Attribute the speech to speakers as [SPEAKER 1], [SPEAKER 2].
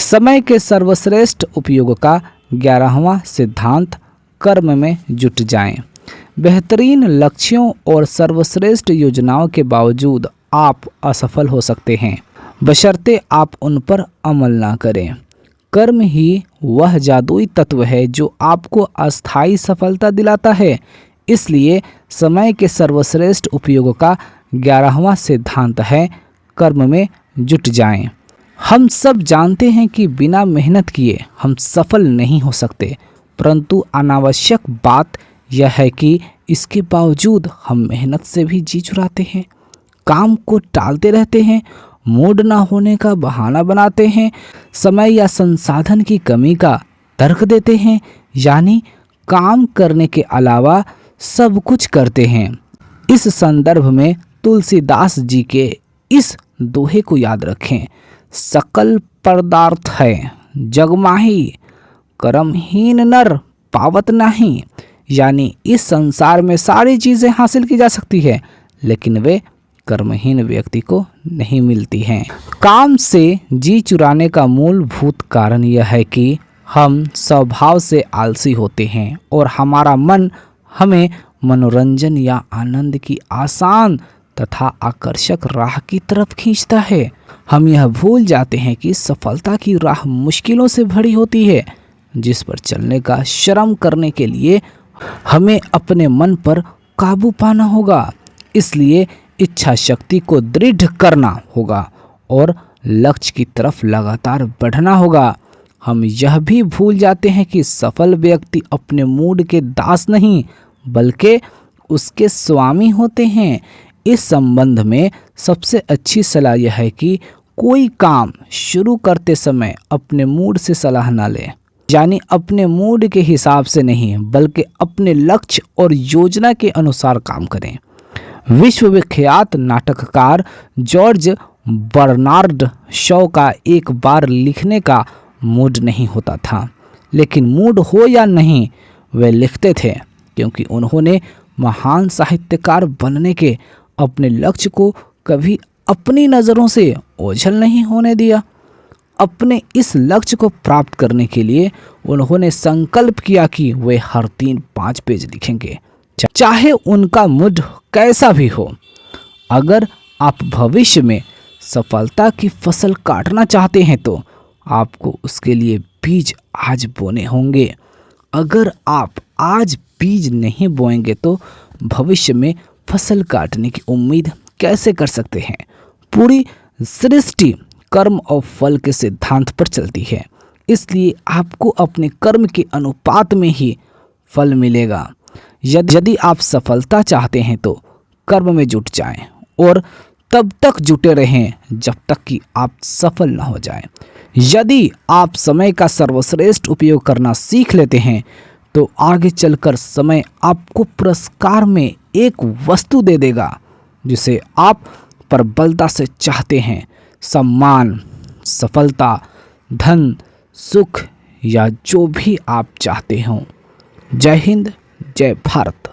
[SPEAKER 1] समय के सर्वश्रेष्ठ उपयोग का 11वां सिद्धांत, कर्म में जुट जाएं। बेहतरीन लक्ष्यों और सर्वश्रेष्ठ योजनाओं के बावजूद आप असफल हो सकते हैं, बशर्ते आप उन पर अमल ना करें। कर्म ही वह जादुई तत्व है जो आपको अस्थायी सफलता दिलाता है। इसलिए समय के सर्वश्रेष्ठ उपयोग का 11वां सिद्धांत है, कर्म में जुट जाएं। हम सब जानते हैं कि बिना मेहनत किए हम सफल नहीं हो सकते, परंतु अनावश्यक बात यह है कि इसके बावजूद हम मेहनत से भी जी चुराते हैं, काम को टालते रहते हैं, मूड ना होने का बहाना बनाते हैं, समय या संसाधन की कमी का तर्क देते हैं, यानी काम करने के अलावा सब कुछ करते हैं। इस संदर्भ में तुलसीदास जी के इस दोहे को याद रखें, सकल पदार्थ है जगमाही, कर्महीन नर पावत नहीं। यानी इस संसार में सारी चीज़ें हासिल की जा सकती है, लेकिन वे कर्महीन व्यक्ति को नहीं मिलती हैं। काम से जी चुराने का मूलभूत कारण यह है कि हम स्वभाव से आलसी होते हैं और हमारा मन हमें मनोरंजन या आनंद की आसान तथा आकर्षक राह की तरफ खींचता है। हम यह भूल जाते हैं कि सफलता की राह मुश्किलों से भरी होती है, जिस पर चलने का श्रम करने के लिए हमें अपने मन पर काबू पाना होगा। इसलिए इच्छा शक्ति को दृढ़ करना होगा और लक्ष्य की तरफ लगातार बढ़ना होगा। हम यह भी भूल जाते हैं कि सफल व्यक्ति अपने मूड के दास नहीं, बल्कि उसके स्वामी होते हैं। इस संबंध में सबसे अच्छी सलाह यह है कि कोई काम शुरू करते समय अपने मूड से सलाह ना ले, यानी अपने मूड के हिसाब से नहीं, बल्कि अपने लक्ष्य और योजना के अनुसार काम करें। विश्वविख्यात नाटककार जॉर्ज बर्नार्ड शॉ का एक बार लिखने का मूड नहीं होता था, लेकिन मूड हो या नहीं वे लिखते थे, क्योंकि उन्होंने महान साहित्यकार बनने के अपने लक्ष्य को कभी अपनी नज़रों से ओझल नहीं होने दिया। अपने इस लक्ष्य को प्राप्त करने के लिए उन्होंने संकल्प किया कि वे हर 3-5 पेज लिखेंगे, चाहे उनका मूड कैसा भी हो। अगर आप भविष्य में सफलता की फसल काटना चाहते हैं तो आपको उसके लिए बीज आज बोने होंगे। अगर आप आज बीज नहीं बोएंगे तो भविष्य में फसल काटने की उम्मीद कैसे कर सकते हैं। पूरी सृष्टि कर्म और फल के सिद्धांत पर चलती है, इसलिए आपको अपने कर्म के अनुपात में ही फल मिलेगा। यदि आप सफलता चाहते हैं तो कर्म में जुट जाएं और तब तक जुटे रहें जब तक कि आप सफल न हो जाएं। यदि आप समय का सर्वश्रेष्ठ उपयोग करना सीख लेते हैं तो आगे चलकर समय आपको पुरस्कार में एक वस्तु दे देगा जिसे आप प्रबलता से चाहते हैं। सम्मान, सफलता, धन, सुख या जो भी आप चाहते हों। जय हिंद, जय भारत।